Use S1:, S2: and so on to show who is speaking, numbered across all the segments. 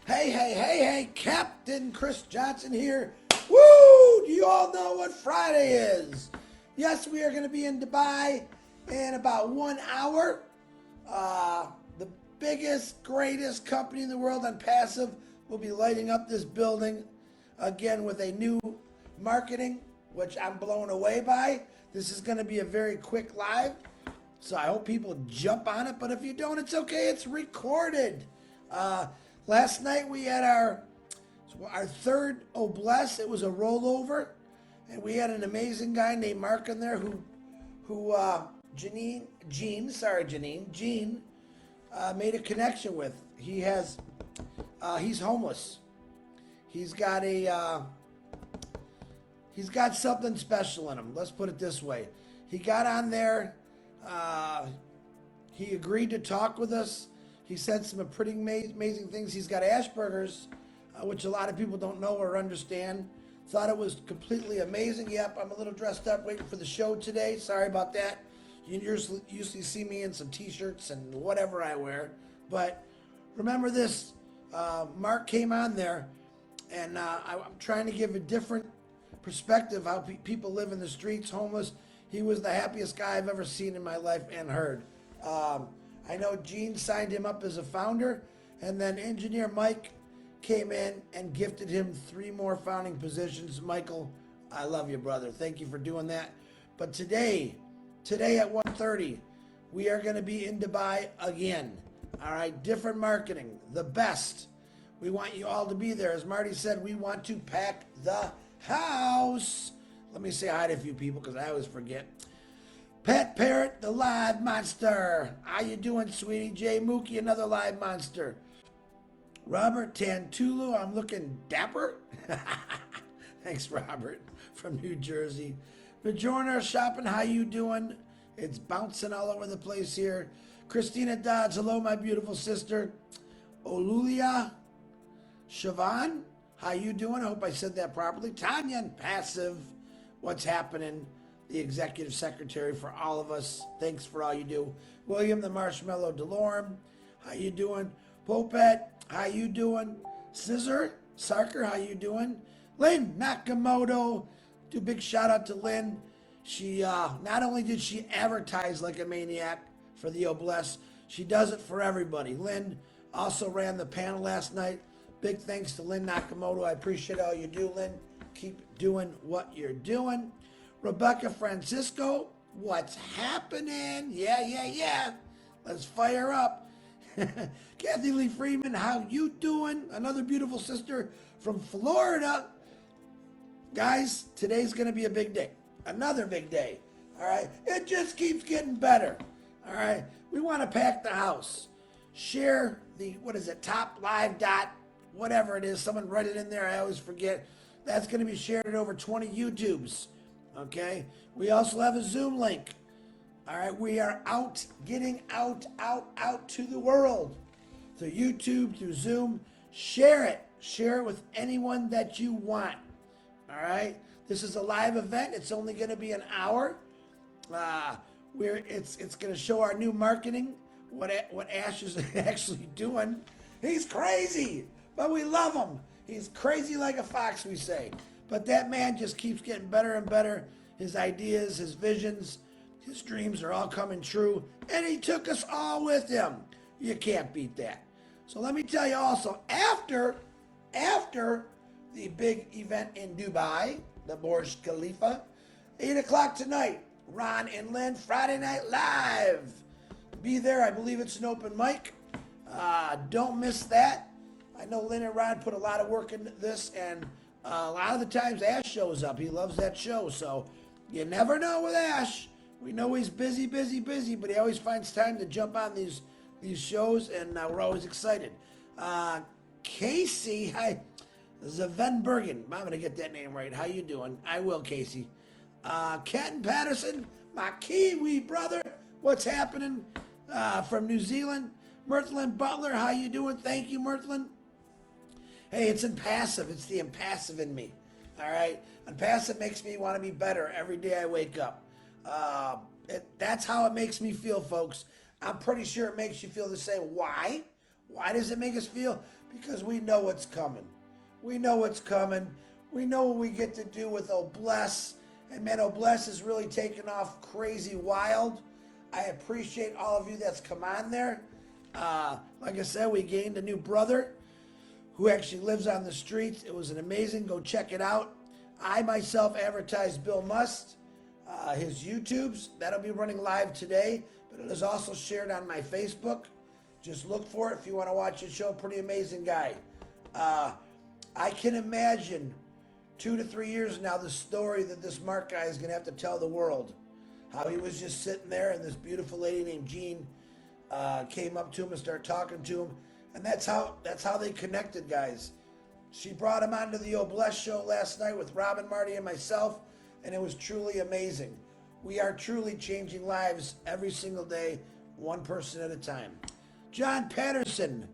S1: Hey, Captain Chris Johnson here. Woo! Do you all know what Friday is? Yes, we are going to be in Dubai in about 1 hour. The biggest, greatest company in the world Onpassive will be lighting up this building again with a new marketing, which I'm blown away by. This is going to be a very quick live, so I hope people jump on it. But if you don't, it's okay. It's recorded. Uh, Last night we had our third Obless. It was a rollover, and we had an amazing guy named Mark in there who Gene made a connection with. He's homeless. He's got something special in him. Let's put it this way. He got on there. He agreed to talk with us. He said some pretty amazing things. He's got Asperger's, which a lot of people don't know or understand. Thought it was completely amazing. Yep, I'm a little dressed up waiting for the show today. Sorry about that. You usually see me in some t-shirts and whatever I wear. But remember this, Mark came on there, and I'm trying to give a different perspective how people live in the streets, homeless. He was the happiest guy I've ever seen in my life and heard. I know Gene signed him up as a founder, and then engineer Mike came in and gifted him 3 more founding positions. Michael, I love you, brother. Thank you for doing that. But today at 1:30, we are going to be in Dubai again. All right, different marketing, the best. We want you all to be there. As Marty said, we want to pack the house. Let me say hi to a few people because I always forget. Pat Parrot, the live monster. How you doing, sweetie? Jay Mookie, another live monster. Robert Tantulu, I'm looking dapper. Thanks, Robert, from New Jersey. Majorna Shopping, how you doing? It's bouncing all over the place here. Christina Dodds, hello, my beautiful sister. Olulia Siobhan, how you doing? I hope I said that properly. Tanya Onpassive, what's happening? The executive secretary for all of us. Thanks for all you do. William the Marshmallow Delorme, how you doing? Popet, how you doing? Scissor Sarker, how you doing? Lynn Nakamoto, do a big shout out to Lynn. She not only did she advertise like a maniac for the Obless, she does it for everybody. Lynn also ran the panel last night. Big thanks to Lynn Nakamoto. I appreciate all you do, Lynn. Keep doing what you're doing. Rebecca Francisco, what's happening? Yeah. Let's fire up. Kathy Lee Freeman, how you doing? Another beautiful sister from Florida. Guys, today's going to be a big day. Another big day. All right. It just keeps getting better. All right. We want to pack the house. Share the, top live dot, whatever it is. Someone write it in there. I always forget. That's going to be shared at over 20 YouTubes. Okay. We also have a Zoom link. All right. We are getting out to the world. Through YouTube, through Zoom. Share it. Share it with anyone that you want. All right. This is a live event. It's only going to be an hour. It's going to show our new marketing, what Ash is actually doing. He's crazy, but we love him. He's crazy like a fox, we say. But that man just keeps getting better and better. His ideas, his visions, his dreams are all coming true. And he took us all with him. You can't beat that. So let me tell you also, after the big event in Dubai, the Burj Khalifa, 8 o'clock tonight, Ron and Lynn, Friday Night Live. Be there. I believe it's an open mic. Don't miss that. I know Lynn and Ron put a lot of work into this, and a lot of the times Ash shows up. He loves that show, so you never know with Ash. We know he's busy, but he always finds time to jump on these shows, and we're always excited. Casey, hi. Zavenbergen. I'm going to get that name right. How you doing? I will, Casey. Kenton Patterson, my Kiwi brother. What's happening from New Zealand? Mirthlin Butler, how you doing? Thank you, Mirthlin. Hey, it's Onpassive. It's the Onpassive in me. All right? Onpassive makes me want to be better every day I wake up. That's how it makes me feel, folks. I'm pretty sure it makes you feel the same. Why? Why does it make us feel? Because we know what's coming. We know what's coming. We know what we get to do with Oh Bless. And man, Oh Bless is really taking off crazy wild. I appreciate all of you that's come on there. Like I said, we gained a new brother who actually lives on the streets. It was an amazing. Go check it out. I myself advertised Bill Must, his YouTubes. That'll be running live today, but it is also shared on my Facebook. Just look for it if you want to watch his show. Pretty amazing guy. I can imagine 2 to 3 years now the story that this Mark guy is going to have to tell the world. How he was just sitting there and this beautiful lady named Jean came up to him and started talking to him. And that's how they connected, guys. She brought him onto the Oh Bless show last night with Robin, Marty, and myself, and it was truly amazing. We are truly changing lives every single day, one person at a time. John Patterson,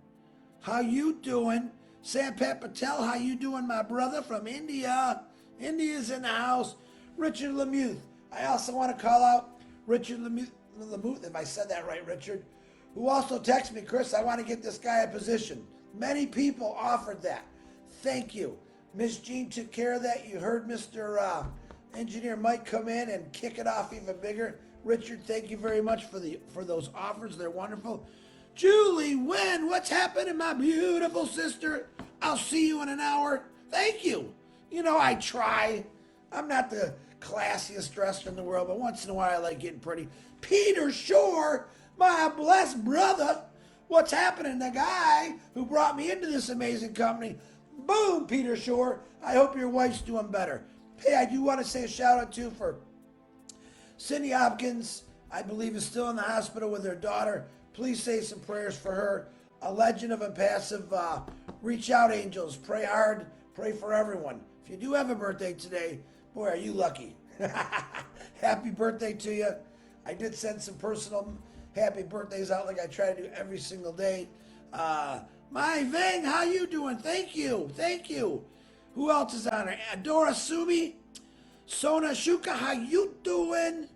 S1: how you doing? Sampat Patel, how you doing, my brother from India? India's in the house. Richard Lemuth. I also want to call out Richard Lemuth, if I said that right, Richard, who also texted me, Chris, I want to get this guy a position. Many people offered that. Thank you. Miss Jean took care of that. You heard Mr. Engineer Mike come in and kick it off even bigger. Richard, thank you very much for those offers. They're wonderful. Julie, what's happening, my beautiful sister? I'll see you in an hour. Thank you. You know, I try. I'm not the classiest dresser in the world, but once in a while I like getting pretty. Peter Shore, my blessed brother. What's happening? The guy who brought me into this amazing company. Boom, Peter Shore. I hope your wife's doing better. Hey, I do want to say a shout out too for Cindy Hopkins. I believe is still in the hospital with her daughter. Please say some prayers for her. A legend of Onpassive. Reach out, angels. Pray hard. Pray for everyone. If you do have a birthday today, boy, are you lucky. Happy birthday to you. I did send some personal happy birthdays out like I try to do every single day. My Vang, how you doing? Thank you. Thank you. Who else is on there? Adora Sumi. Sona Shuka, how you doing?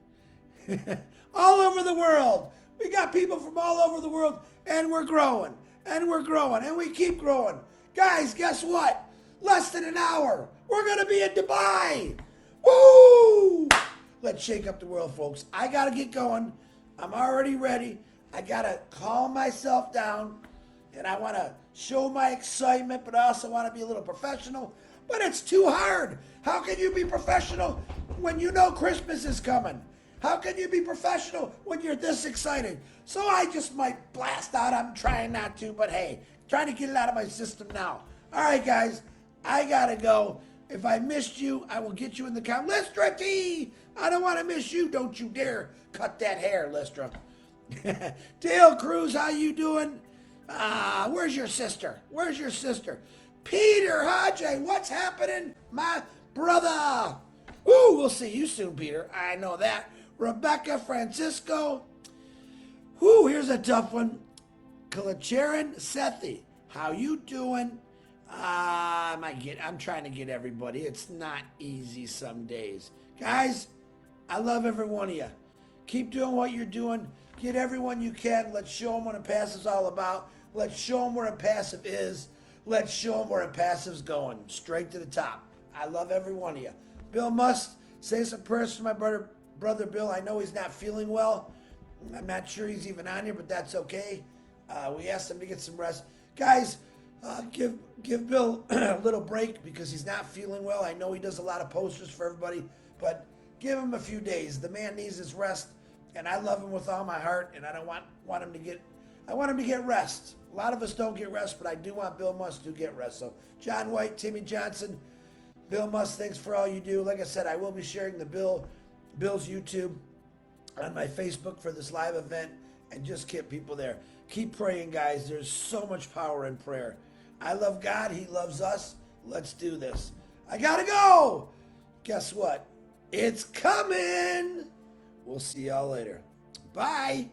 S1: All over the world. We got people from all over the world, and we're growing, and we're growing, and we keep growing. Guys, guess what? Less than an hour. We're going to be in Dubai. Woo! Let's shake up the world, folks. I got to get going. I'm already ready. I got to calm myself down, and I want to show my excitement, but I also want to be a little professional. But it's too hard. How can you be professional when you know Christmas is coming? How can you be professional when you're this excited? So I just might blast out. I'm trying not to, but hey, trying to get it out of my system now. All right, guys, I got to go. If I missed you, I will get you in the comments. Lystra T, I don't want to miss you. Don't you dare cut that hair, Lystra. Dale Cruz, how you doing? Where's your sister? Where's your sister? Peter Hodge, what's happening? My brother. Ooh, we'll see you soon, Peter. I know that. Rebecca Francisco. Whoo, here's a tough one. Kalacharan Sethi, how you doing? I'm trying to get everybody. It's not easy some days. Guys, I love every one of you. Keep doing what you're doing. Get everyone you can. Let's show them what Onpassive's all about. Let's show them where Onpassive is. Let's show them where Onpassive's going. Straight to the top. I love every one of you. Bill Must, say some prayers for my brother Bill. I know he's not feeling well. I'm not sure he's even on here, but that's okay. We asked him to get some rest. Guys, give Bill a little break because he's not feeling well. I know he does a lot of posters for everybody, but give him a few days. The man needs his rest, and I love him with all my heart, and I don't want him to get. I want him to get rest. A lot of us don't get rest, but I do want Bill Must to get rest. So John White, Timmy Johnson, Bill Must, thanks for all you do. Like I said, I will be sharing the Bill's YouTube on my Facebook for this live event, and just keep people there. Keep praying, guys. There's so much power in prayer. I love God. He loves us. Let's do this. I gotta go. Guess what? It's coming. We'll see y'all later. Bye.